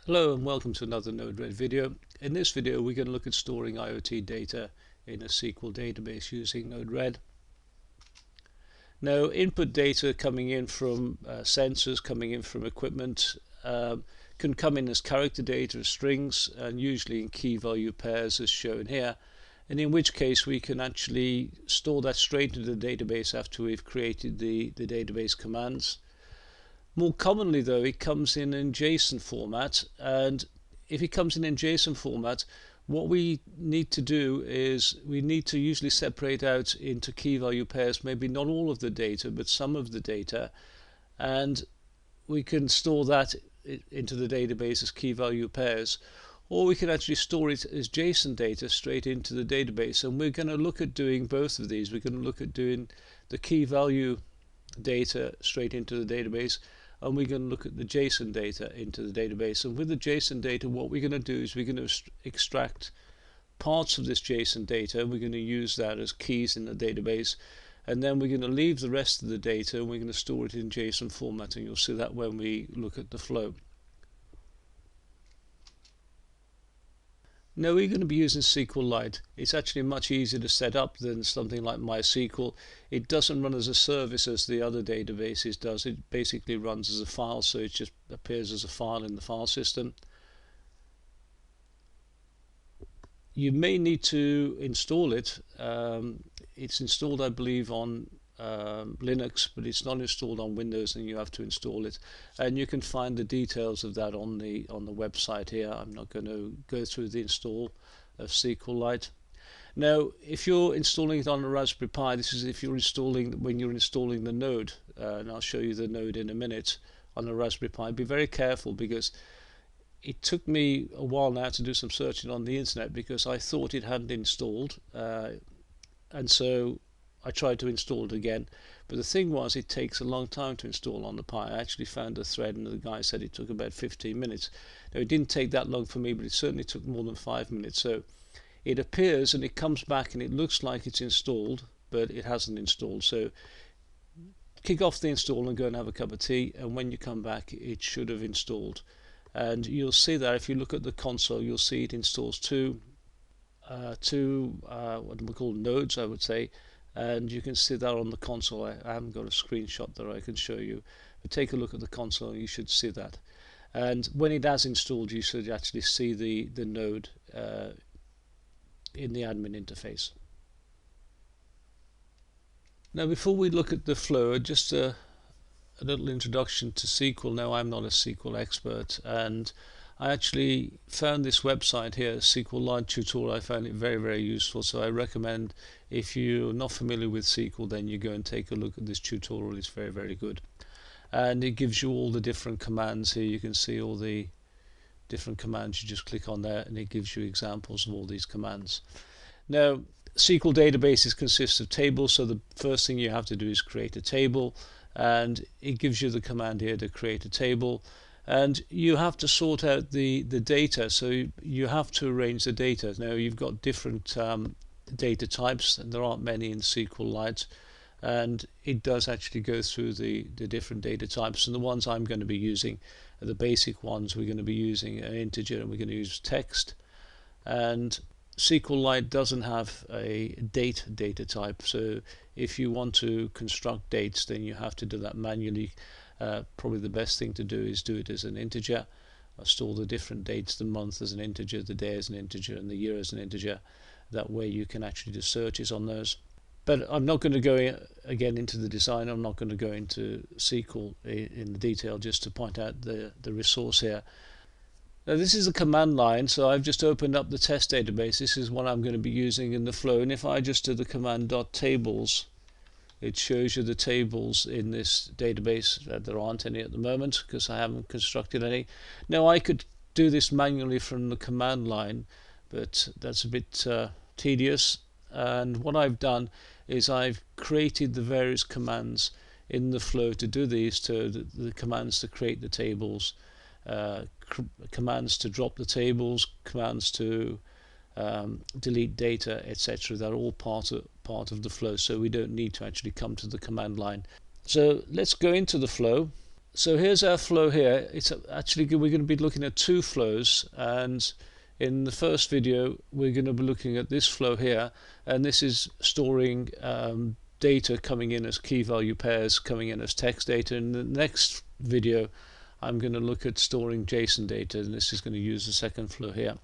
Hello and welcome to another Node-RED video. In this video we're going to look at storing IoT data in a SQL database using Node-RED. Now, input data coming in from sensors, coming in from equipment, can come in as character data, as strings, and usually in key value pairs as shown here, and in which case we can actually store that straight into the database after we've created the database commands. More commonly though, it comes in JSON format, and if it comes in JSON format, what we need to do is we need to usually separate out into key value pairs, maybe not all of the data but some of the data, and we can store that into the database as key value pairs, or we can actually store it as JSON data straight into the database. And we're going to look at doing both of these. We're going to look at doing the key value data straight into the database, and we're going to look at the JSON data into the database. And with the JSON data, what we're going to do is we're going to extract parts of this JSON data. We're going to use that as keys in the database, and then we're going to leave the rest of the data and we're going to store it in JSON format, and you'll see that when we look at the flow. Now we're going to be using SQLite. It's actually much easier to set up than something like MySQL. It doesn't run as a service as the other databases does. It basically runs as a file, so it just appears as a file in the file system. You may need to install it. It's installed, I believe, on Linux, but it's not installed on Windows, and you have to install it. And you can find the details of that on the website here. I'm not going to go through the install of SQLite. Now, if you're installing it on a Raspberry Pi, this is if you're installing when you're installing the node, and I'll show you the node in a minute on a Raspberry Pi. Be very careful, because it took me a while now to do some searching on the internet because I thought it hadn't installed, and so I tried to install it again, but the thing was it takes a long time to install on the Pi. I actually found a thread and the guy said it took about 15 minutes. Now, it didn't take that long for me, but it certainly took more than 5 minutes. So it appears and it comes back and it looks like it's installed, but it hasn't installed. So kick off the install and go and have a cup of tea, and when you come back it should have installed. And you'll see that if you look at the console, you'll see it installs two what we call nodes, I would say. And you can see that on the console. I haven't got a screenshot that I can show you, but take a look at the console, you should see that. And when it has installed, you should actually see the node in the admin interface. Now, before we look at the flow, just a little introduction to SQL. Now, I'm not a SQL expert, and I actually found this website here, SQLite tutorial. I found it very, very useful, so I recommend, if you're not familiar with SQL, then you go and take a look at this tutorial. It's very, very good, and it gives you all the different commands here. You can see all the different commands. You just click on there and it gives you examples of all these commands. Now, SQL databases consist of tables, so the first thing you have to do is create a table, and it gives you the command here to create a table. And you have to sort out the data, so you have to arrange the data. Now, you've got different data types, and there aren't many in SQLite, and it does actually go through the different data types. And the ones I'm going to be using are the basic ones. We're going to be using an integer, and we're going to use text. And SQLite doesn't have a date data type, so if you want to construct dates, then you have to do that manually. Probably the best thing to do is do it as an integer. Store the different dates, the month as an integer, the day as an integer, and the year as an integer. That way you can actually do searches on those. But I'm not going to go again into the design. I'm not going to go into SQL in the detail, just to point out the resource here. Now, this is a command line, so I've just opened up the test database. This is what I'm going to be using in the flow, and if I just do the command .tables, it shows you the tables in this database. There aren't any at the moment because I haven't constructed any. Now, I could do this manually from the command line, but that's a bit tedious. And what I've done is I've created the various commands in the flow to do these, to the commands to create the tables, commands to drop the tables, commands to delete data, etc. They're all part of the flow, so we don't need to actually come to the command line. So let's go into the flow. So here's our flow here. It's actually we're going to be looking at two flows, and in the first video we're going to be looking at this flow here, and this is storing data coming in as key value pairs, coming in as text data. In the next video I'm going to look at storing JSON data, and this is going to use the second flow here.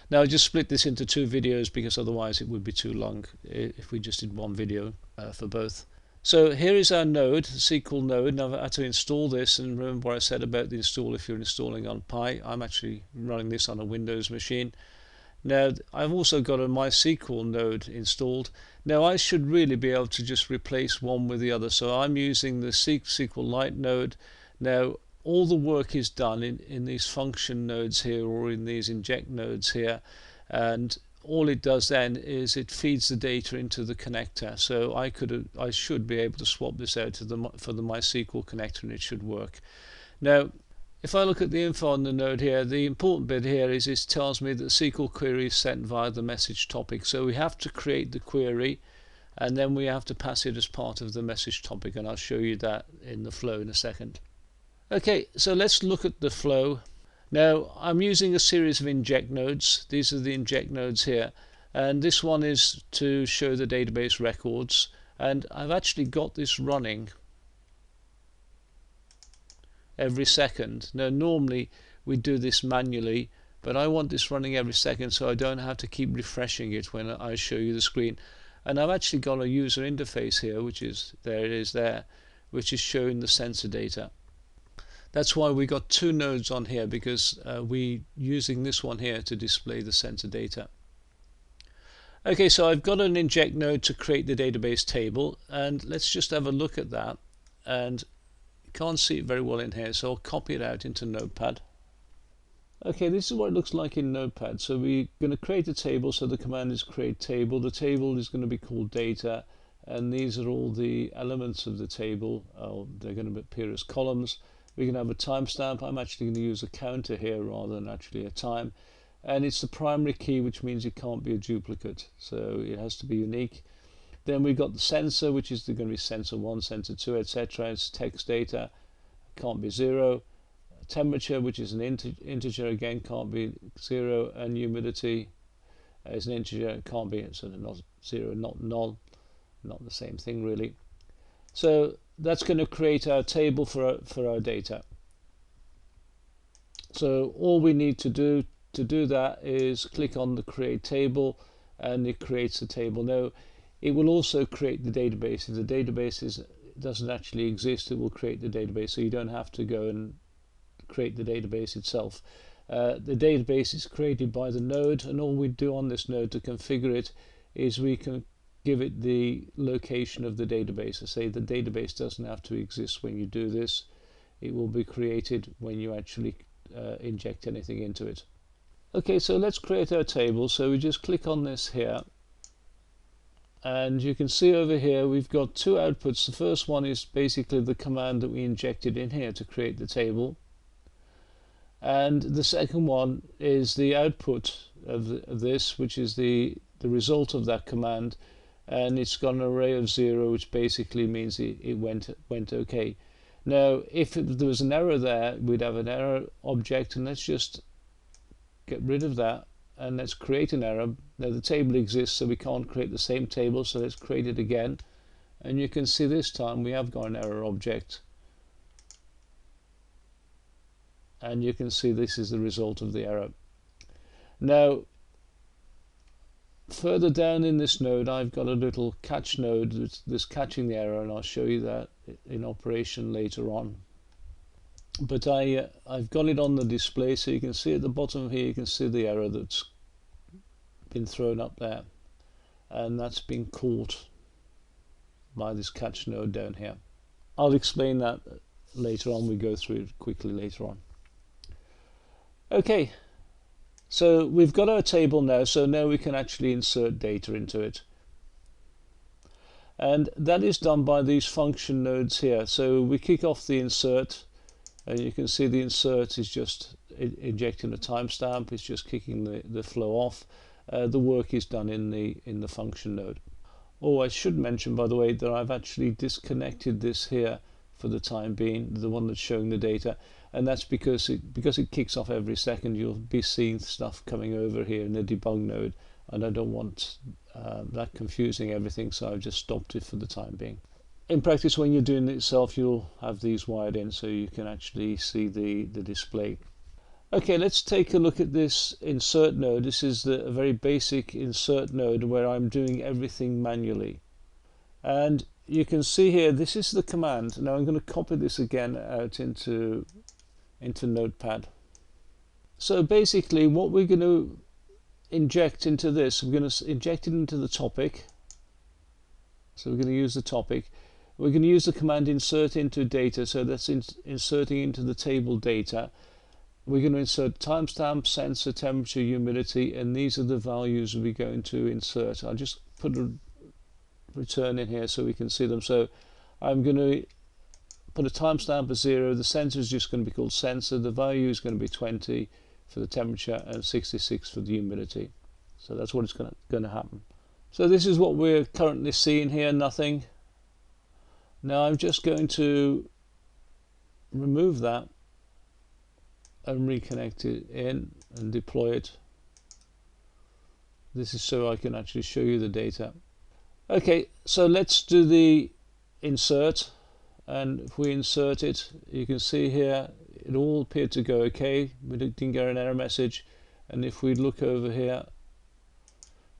Now I just split this into two videos because otherwise it would be too long if we just did one video for both. So here is our node, the SQL node. Now I had to install this, and remember what I said about the install if you're installing on Pi. I'm actually running this on a Windows machine. Now I've also got a MySQL node installed. Now I should really be able to just replace one with the other, so I'm using the SQLite node. Now all the work is done in these function nodes here, or in these inject nodes here, and all it does then is it feeds the data into the connector. So I should be able to swap this out for the MySQL connector, and it should work. Now if I look at the info on the node here, the important bit here is it tells me that the SQL query is sent via the message topic. So we have to create the query, and then we have to pass it as part of the message topic, and I'll show you that in the flow in a second. Okay, so let's look at the flow. Now I'm using a series of inject nodes. These are the inject nodes here, and this one is to show the database records, and I've actually got this running every second. Now normally we do this manually, but I want this running every second so I don't have to keep refreshing it when I show you the screen. And I've actually got a user interface here, which is there, which is showing the sensor data. That's why we got two nodes on here, because we're using this one here to display the sensor data. Okay, so I've got an inject node to create the database table, and let's just have a look at that. And you can't see it very well in here, so I'll copy it out into Notepad. Okay, this is what it looks like in Notepad. So we're going to create a table, so the command is create table. The table is going to be called data, and these are all the elements of the table. They're going to appear as columns. We can have a timestamp. I'm actually going to use a counter here rather than actually a time. And it's the primary key, which means it can't be a duplicate. So it has to be unique. Then we've got the sensor, which is going to be sensor 1, sensor 2, etc. It's text data, can't be 0. Temperature, which is an integer, again can't be 0. And humidity is an integer, it can't be sort of not 0, not null, not the same thing really. So that's going to create our table for our data. So all we need to do that is click on the create table, and it creates the table. Now it will also create the database. If the database doesn't actually exist, it will create the database, so you don't have to go and create the database itself. The database is created by the node, and all we do on this node to configure it is we can give it the location of the database. I say the database doesn't have to exist when you do this. It will be created when you actually inject anything into it. Okay, so let's create our table. So we just click on this here, and you can see over here we've got two outputs. The first one is basically the command that we injected in here to create the table, and the second one is the output of this, which is the result of that command, and it's got an array of 0, which basically means it went okay. Now if there was an error there, we'd have an error object, and let's just get rid of that, and let's create an error. Now the table exists, so we can't create the same table, so let's create it again, and you can see this time we have got an error object, and you can see this is the result of the error. Now further down in this node I've got a little catch node that's catching the error, and I'll show you that in operation later on. But I've got it on the display, so you can see at the bottom here, you can see the error that's been thrown up there, and that's been caught by this catch node down here. I'll explain that later on. We go through it quickly later on. Okay, so we've got our table now, so now we can actually insert data into it, and that is done by these function nodes here. So we kick off the insert, and you can see the insert is just injecting a timestamp. It's just kicking the flow off. The work is done in the function node. Oh, I should mention, by the way, that I've actually disconnected this here for the time being, the one that's showing the data, and that's because it kicks off every second. You'll be seeing stuff coming over here in the debug node, and I don't want that confusing everything, so I've just stopped it for the time being. In practice, when you're doing it yourself, you'll have these wired in so you can actually see the display. Okay, let's take a look at this insert node. This is a very basic insert node where I'm doing everything manually. And you can see here, this is the command. Now I'm going to copy this again out into Notepad. So basically what we're going to inject into this, we're going to inject it into the topic. So we're going to use the topic. We're going to use the command insert into data, so that's inserting into the table data. We're going to insert timestamp, sensor, temperature, humidity, and these are the values we're going to insert. I'll just put a return in here so we can see them. So I'm going to put a timestamp as 0, the sensor is just going to be called sensor, the value is going to be 20 for the temperature and 66 for the humidity. So that's what it's going to happen. So this is what we're currently seeing here, nothing. Now I'm just going to remove that and reconnect it in and deploy it. This is so I can actually show you the data. Okay, so let's do the insert, and if we insert it, you can see here it all appeared to go okay. We didn't get an error message, and if we look over here,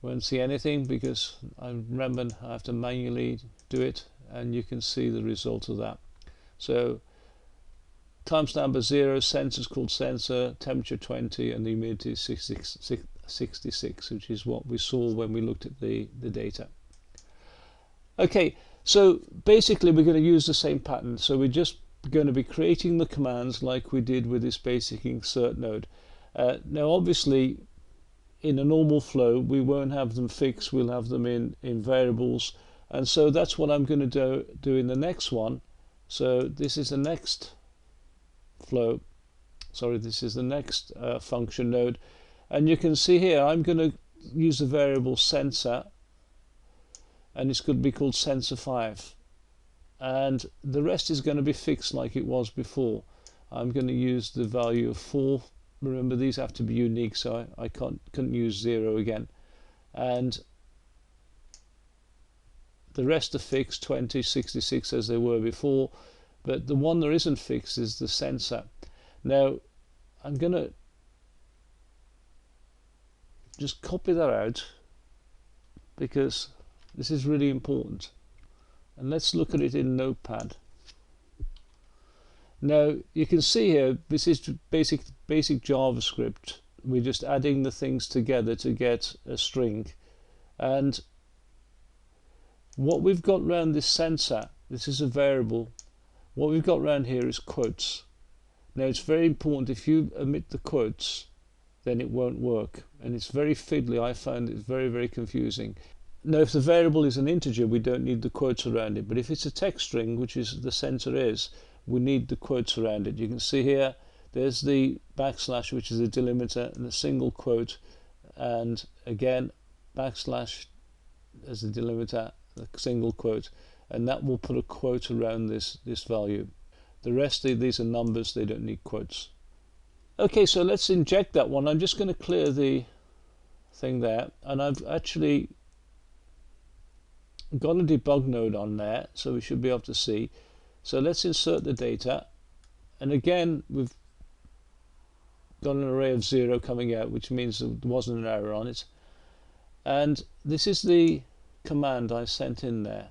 we won't see anything because I remember I have to manually do it, and you can see the result of that. So timestamp is 0, sensor is called sensor, temperature 20, and the humidity is 66, which is what we saw when we looked at the data. Okay, so basically we're going to use the same pattern. So we're just going to be creating the commands like we did with this basic insert node. Now obviously in a normal flow we won't have them fixed, we'll have them in variables, and so that's what I'm going to do in the next one. So this is the next flow, sorry, this is the next function node, and you can see here I'm going to use the variable sensor, and it's going to be called sensor5, and the rest is going to be fixed like it was before. I'm going to use the value of 4. Remember, these have to be unique, so I couldn't use 0 again, and the rest are fixed, 20, 66 as they were before, but the one that isn't fixed is the sensor. Now I'm going to just copy that out because this is really important, and let's look at it in Notepad. Now you can see here this is basic JavaScript. We're just adding the things together to get a string, and what we've got around this sensor, this is a variable, what we've got around here is quotes. Now it's very important, if you omit the quotes then it won't work, and it's very fiddly. I find it very confusing. Now if the variable is an integer we don't need the quotes around it, but if it's a text string, which is the sensor is, we need the quotes around it. You can see here there's the backslash, which is a delimiter, and a single quote, and again backslash as a delimiter, a single quote, and that will put a quote around this value. The rest of these are numbers, they don't need quotes. Okay, so let's inject that one. I'm just going to clear the thing there, and I've actually got a debug node on there, so we should be able to see. So let's insert the data, and again we've got an array of 0 coming out, which means there wasn't an error on it, and this is the command I sent in there.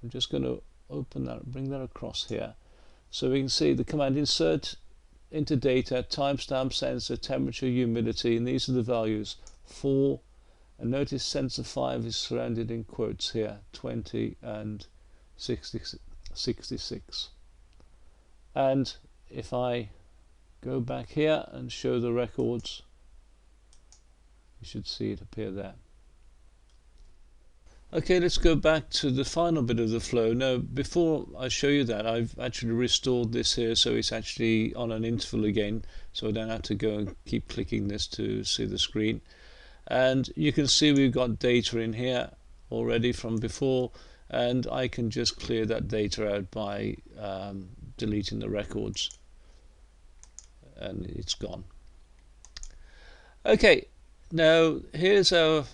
I'm just going to open that, bring that across here, so we can see the command insert into data, timestamp, sensor, temperature, humidity, and these are the values 4, and notice sensor 5 is surrounded in quotes here, 20 and 66. And if I go back here and show the records, you should see it appear there. Okay, let's go back to the final bit of the flow. Now before I show you that, I've actually restored this here so it's actually on an interval again, so I don't have to go and keep clicking this to see the screen. And you can see we've got data in here already from before, and I can just clear that data out by deleting the records, and it's gone. Okay, now here's our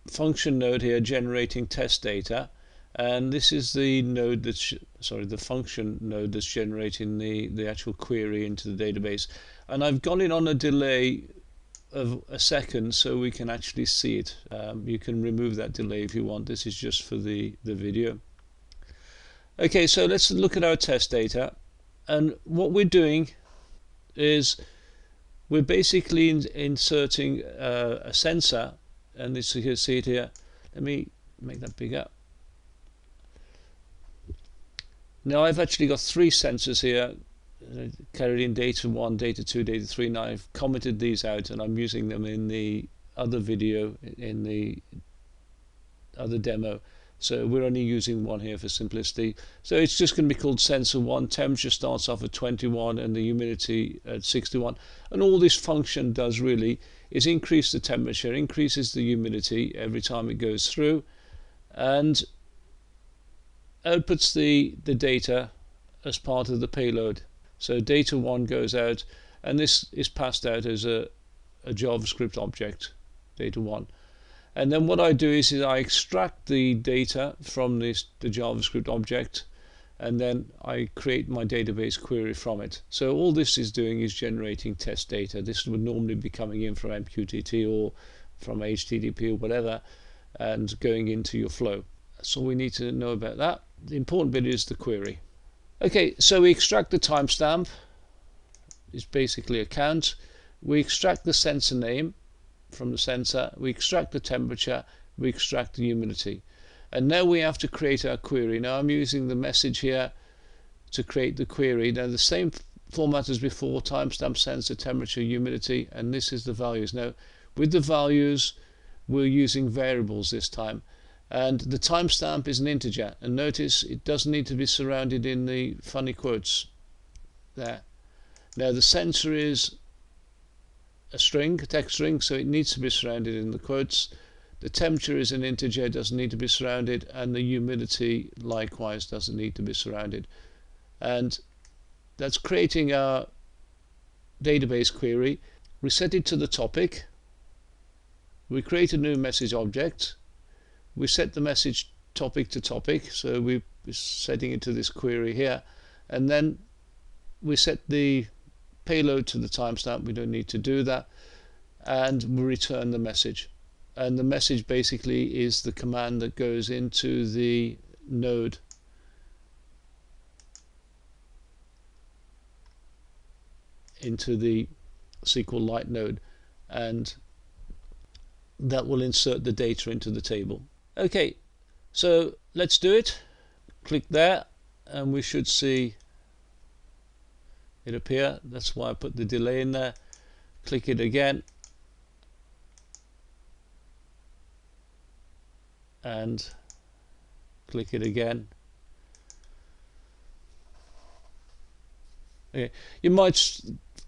function node here generating test data, and this is the node that's the function node that's generating the actual query into the database. And I've got it on a delay of a second so we can actually see it. You can remove that delay if you want. This is just for the video. Okay, so let's look at our test data, and what we're doing is we're basically inserting a sensor, and this, you can see it here. Let me make that bigger. Now I've actually got 3 sensors here carried in data 1, data 2, data 3. Now I've commented these out and I'm using them in the other video, in the other demo. So we're only using one here for simplicity. So it's just going to be called sensor 1. Temperature starts off at 21 and the humidity at 61. And all this function does really is increase the temperature, increases the humidity every time it goes through, and outputs the data as part of the payload. So data 1 goes out, and this is passed out as a JavaScript object, data 1. And then what I do is I extract the data from the JavaScript object, and then I create my database query from it. So all this is doing is generating test data. This would normally be coming in from MQTT or from HTTP or whatever, and going into your flow. That's all we need to know about that. The important bit is the query. Okay, so we extract the timestamp. It's basically a count. We extract the sensor name from the sensor. We extract the temperature. We extract the humidity. And now we have to create our query. Now I'm using the message here to create the query. Now the same format as before: timestamp, sensor, temperature, humidity, and this is the values. Now with the values we're using variables this time. And the timestamp is an integer, and notice it doesn't need to be surrounded in the funny quotes there. Now the sensor is a string, a text string, so it needs to be surrounded in the quotes. The temperature is an integer, it doesn't need to be surrounded, and the humidity likewise doesn't need to be surrounded. And that's creating our database query. We set it to the topic. We create a new message object. We set the message topic to topic, so we're setting it to this query here, and then we set the payload to the timestamp. We don't need to do that, and we return the message. And the message basically is the command that goes into the node, into the SQLite node, and that will insert the data into the table. Okay, so let's do it. Click there and we should see it appear. That's why I put the delay in there. Click it again and click it again. Okay. You might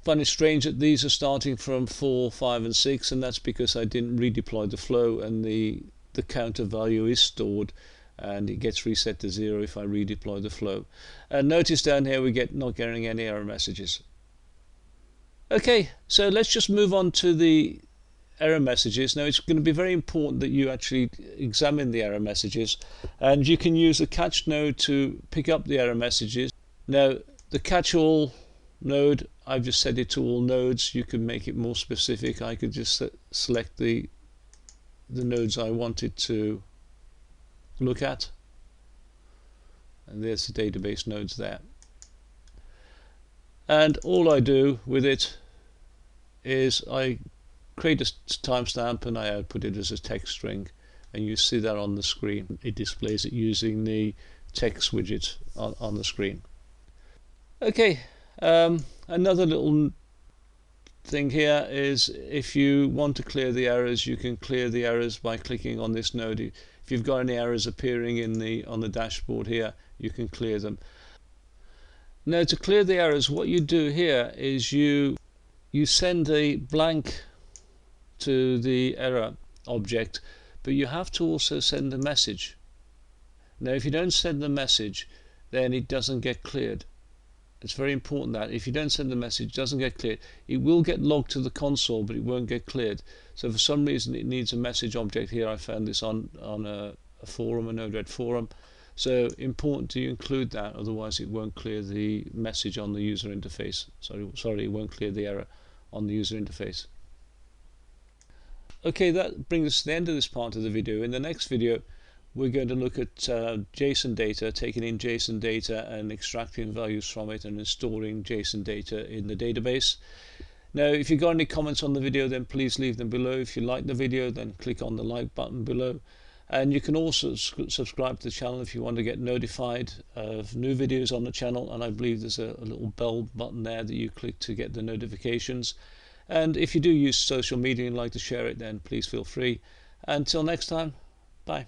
find it strange that these are starting from 4, 5 and 6, and that's because I didn't redeploy the flow, and the counter value is stored and it gets reset to 0 if I redeploy the flow. And notice down here we not getting any error messages. Okay, so let's just move on to the error messages. Now it's going to be very important that you actually examine the error messages, and you can use the catch node to pick up the error messages. Now the catch all node, I've just set it to all nodes. You can make it more specific. I could just select the nodes I wanted to look at, and there's the database nodes there. And all I do with it is I create a timestamp and I output it as a text string, and you see that on the screen. It displays it using the text widget on the screen. Okay, another little thing here is if you want to clear the errors, you can clear the errors by clicking on this node. If you've got any errors appearing on the dashboard here, you can clear them. Now to clear the errors, what you do here is you send a blank to the error object, but you have to also send a message. Now if you don't send the message, then it doesn't get cleared. It's very important that if you don't send the message, it doesn't get cleared. It will get logged to the console, but it won't get cleared. So for some reason it needs a message object here. I found this on a forum, a Node-RED forum. So important to include that, otherwise it won't clear the message on the user interface. Sorry, it won't clear the error on the user interface. Okay, that brings us to the end of this part of the video. In the next video, we're going to look at JSON data, taking in JSON data and extracting values from it and storing JSON data in the database. Now, if you've got any comments on the video, then please leave them below. If you like the video, then click on the like button below. And you can also subscribe to the channel if you want to get notified of new videos on the channel. And I believe there's a little bell button there that you click to get the notifications. And if you do use social media and like to share it, then please feel free. Until next time, bye.